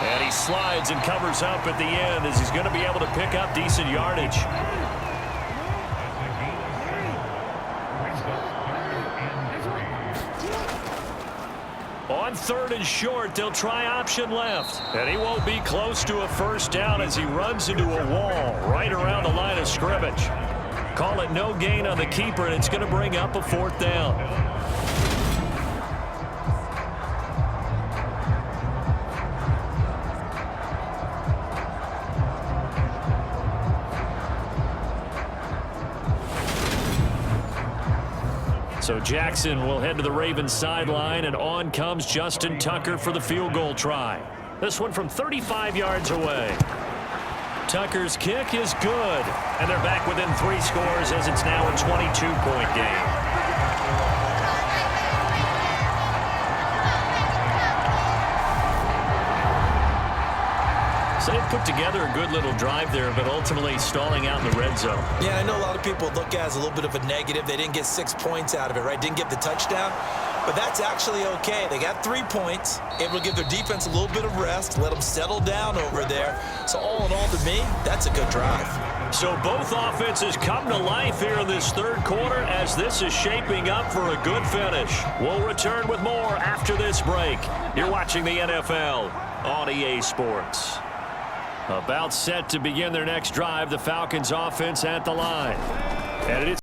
And he slides and covers up at the end as he's going to be able to pick up decent yardage. On 3rd and short, they'll try option left. And he won't be close to a first down as he runs into a wall right around the line of scrimmage. Call it no gain on the keeper, and it's going to bring up a 4th down. So Jackson will head to the Ravens sideline, and on comes Justin Tucker for the field goal try. This one from 35 yards away. Tucker's kick is good, and they're back within 3 scores as it's now a 22-point game. So they put together a good little drive there, but ultimately stalling out in the red zone. Yeah, I know a lot of people look at it as a little bit of a negative. They didn't get 6 points out of it, right? Didn't get the touchdown. But that's actually okay. They got 3 points, able to give their defense a little bit of rest, let them settle down over there. So all in all, to me, that's a good drive. So both offenses come to life here in this third quarter as this is shaping up for a good finish. We'll return with more after this break. You're watching the NFL on EA Sports. About set to begin their next drive, the Falcons offense at the line. And it's